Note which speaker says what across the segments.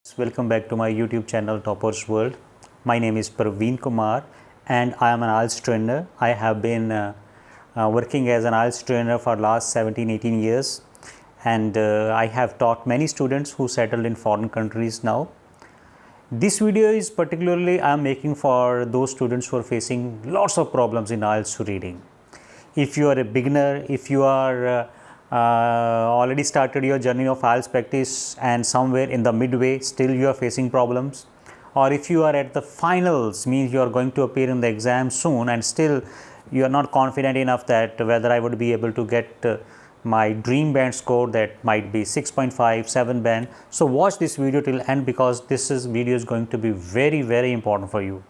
Speaker 1: Welcome back to my YouTube channel Toppers World. My name is Praveen Kumar and I am an IELTS trainer. I have been working as an IELTS trainer for last 17-18 years and I have taught many students who settled in foreign countries now. This video is particularly I am making for those students who are facing lots of problems in IELTS reading. If you are a beginner, if you are already started your journey of IELTS practice and somewhere in the midway still you are facing problems, or if you are at the finals, means you are going to appear in the exam soon and still you are not confident enough that whether I would be able to get my dream band score, that might be 6.5, 7 band. So watch this video till end because video is going to be very important for you.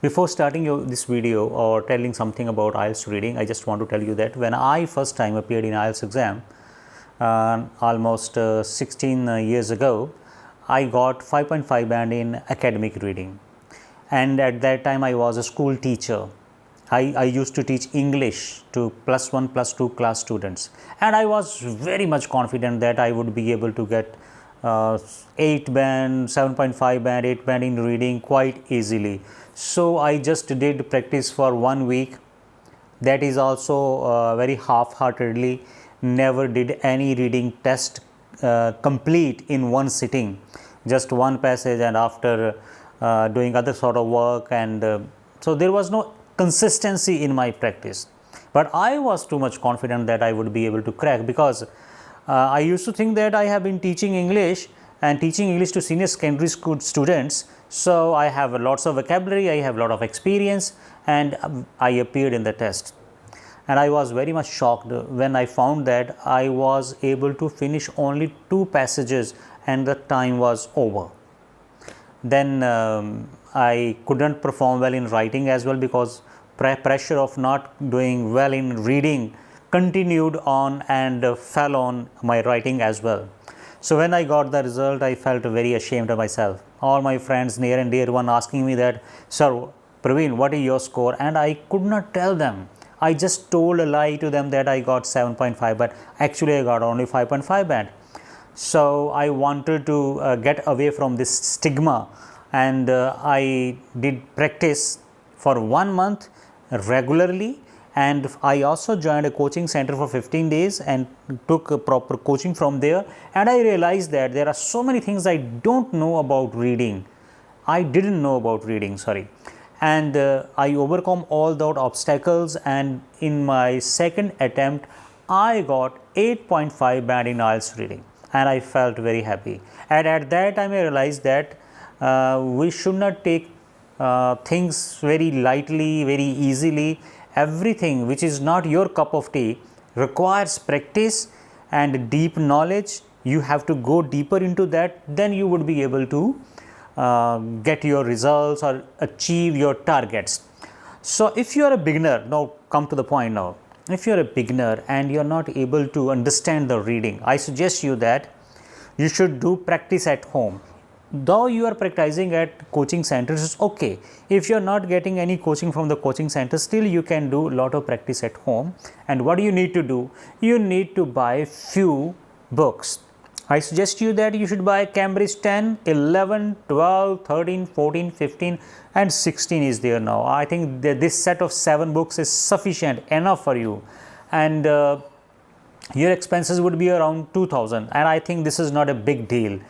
Speaker 1: Before starting this video or telling something about IELTS reading, I just want to tell you that when I first time appeared in IELTS exam, almost 16 years ago, I got 5.5 band in academic reading. And at that time I was a school teacher. I used to teach English to +1, +2 class students. And I was very much confident that I would be able to get 8 band, 7.5 band, 8 band in reading quite easily. So I just did practice for 1 week. That is also very half-heartedly. Never did any reading test complete in one sitting. Just one passage and after doing other sort of work, and so there was no consistency in my practice. But I was too much confident that I would be able to crack because I used to think that I have been teaching English and teaching English to senior secondary school students. So I have lots of vocabulary, I have a lot of experience, and I appeared in the test. And I was very much shocked when I found that I was able to finish only 2 passages and the time was over. Then I couldn't perform well in writing as well because pressure of not doing well in reading continued on and fell on my writing as well. So when I got the result, I felt very ashamed of myself. All my friends near and dear one asking me that, "Sir, Praveen, what is your score?" And I could not tell them. I just told a lie to them that I got 7.5, but actually I got only 5.5 band. So I wanted to get away from this stigma, and I did practice for 1 month regularly. And I also joined a coaching center for 15 days and took a proper coaching from there. And I realized that there are so many things I don't know about reading. I didn't know about reading, sorry. And I overcome all those obstacles, and in my second attempt, I got 8.5 band in IELTS reading. And I felt very happy. And at that time, I realized that we should not take things very lightly, very easily. Everything which is not your cup of tea requires practice and deep knowledge. You have to go deeper into that, then you would be able to get your results or achieve your targets. So if you are a beginner, now come to the point now. If you are a beginner and you are not able to understand the reading, I suggest you that you should do practice at home. Though you are practicing at coaching centers, is okay. If you are not getting any coaching from the coaching center, still you can do a lot of practice at home. And what do you need to do? You need to buy few books. I suggest you that you should buy Cambridge 10, 11, 12, 13, 14, 15 and 16 is there now. I think that this set of 7 books is sufficient enough for you. And your expenses would be around 2,000, and I think this is not a big deal.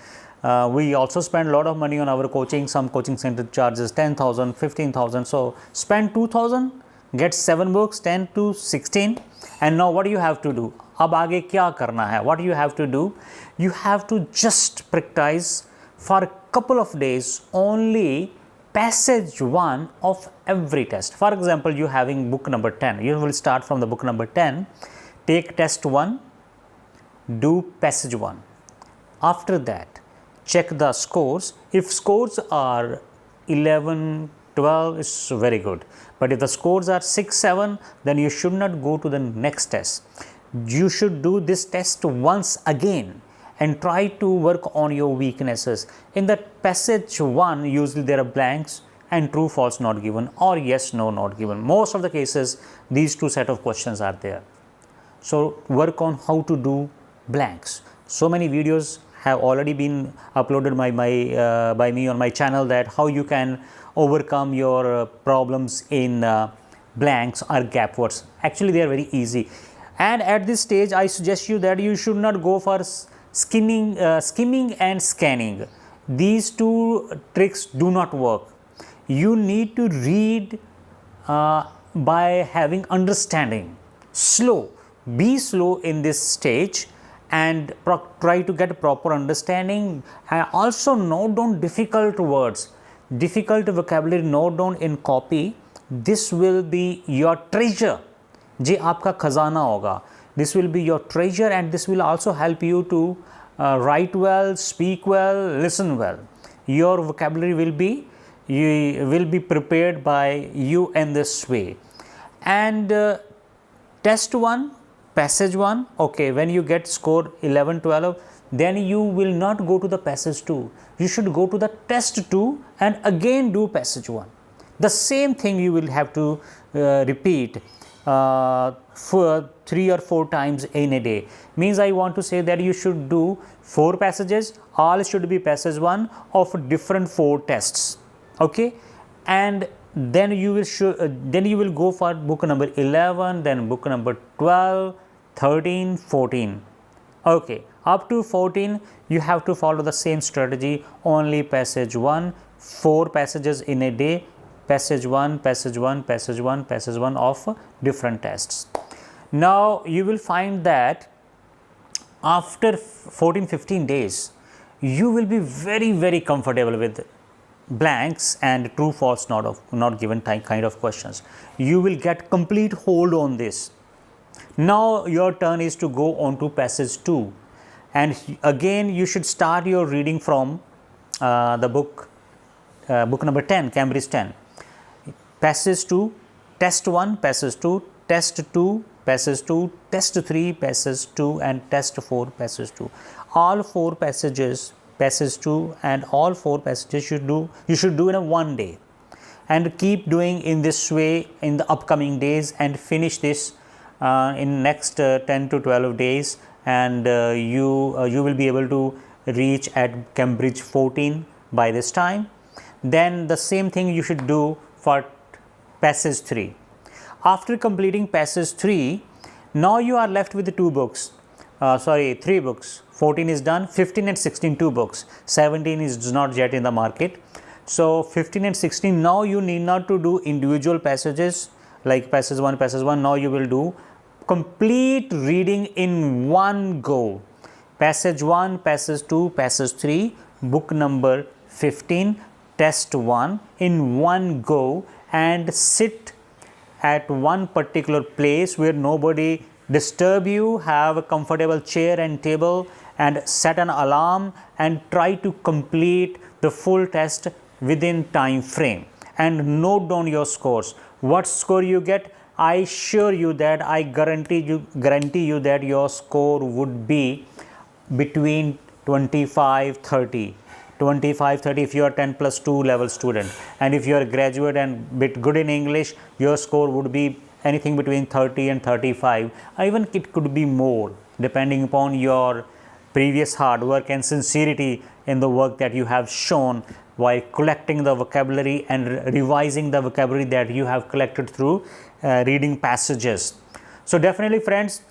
Speaker 1: We also spend a lot of money on our coaching. Some coaching center charges 10,000, 15,000. So spend 2,000, get 7 books, 10 to 16. And now what do you have to do? Ab aage kya karna hai? What you have to do? You have to just practice for a couple of days only passage 1 of every test. For example, you having book number 10. You will start from the book number 10. Take test 1, do passage 1. After that, check the scores. If scores are 11, 12, it's very good. But if the scores are 6, 7, then you should not go to the next test. You should do this test once again and try to work on your weaknesses. In that passage 1, usually there are blanks and true, false not given, or yes, no not given. Most of the cases, these 2 set of questions are there. So work on how to do blanks. So many videos have already been uploaded by me on my channel, that how you can overcome your problems in blanks or gap words. Actually, they are very easy. And at this stage, I suggest you that you should not go for skimming and scanning. These two tricks do not work. You need to read by having understanding. Slow. Be slow in this stage and try to get proper understanding. Also note down difficult words, difficult vocabulary, note down in copy. This will be your treasure. ये आपका खजाना होगा. This will be your treasure, and this will also help you to write well, speak well, listen well. Your vocabulary will be prepared by you in this way. And test 1, passage 1, okay, when you get score 11, 12, then you will not go to the passage 2. You should go to the test 2 and again do passage 1. The same thing you will have to repeat for 3 or 4 times in a day. Means I want to say that you should do 4 passages, all should be passage 1 of different 4 tests. Okay, and then you will go for book number 11, then book number 12, 13, 14. Okay, up to 14 you have to follow the same strategy, only passage 1, 4 passages in a day, passage 1, passage 1, passage 1, passage 1 of different tests. Now you will find that after 14-15 days you will be very comfortable with blanks and true false not given kind of questions. You will get complete hold on this. Now your turn is to go on to passage 2, and again you should start your reading from the book number 10, Cambridge 10. Passage 2, test 1, passage 2, test 2, passage 2, test 3, passage 2, and test 4, passage 2. All 4 passages, passage 2, and all 4 passages you should do in one day, and keep doing in this way in the upcoming days, and finish this in next 10 to 12 days, and you will be able to reach at Cambridge 14 by this time. Then the same thing you should do for passage 3. After completing passage 3, now you are left with 3 books. 14 is done, 15 and 16 2 books, 17 is not yet in the market. So 15 and 16, now you need not to do individual passages like passage 1. Now you will do complete reading in one go. Passage 1, passage 2, passage 3, book number 15, test 1 in one go, and sit at one particular place where nobody disturb you. Have a comfortable chair and table, and set an alarm, and try to complete the full test within time frame, and note down your scores. What score you get, I assure you that I guarantee you that your score would be between 25-30. 25-30 if you are 10 plus 2 level student, and if you are a graduate and bit good in English, your score would be anything between 30 and 35. Even it could be more depending upon your previous hard work and sincerity in the work that you have shown while collecting the vocabulary and revising the vocabulary that you have collected through reading passages. So definitely friends,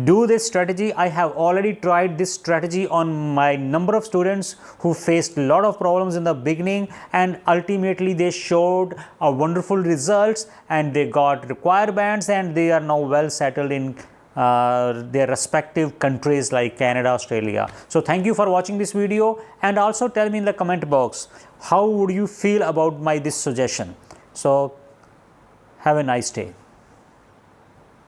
Speaker 1: do this strategy. I have already tried this strategy on my number of students who faced a lot of problems in the beginning, and ultimately they showed a wonderful results, and they got required bands, and they are now well settled in their respective countries like Canada, Australia. So thank you for watching this video, and also tell me in the comment box how would you feel about this suggestion. So have a nice day.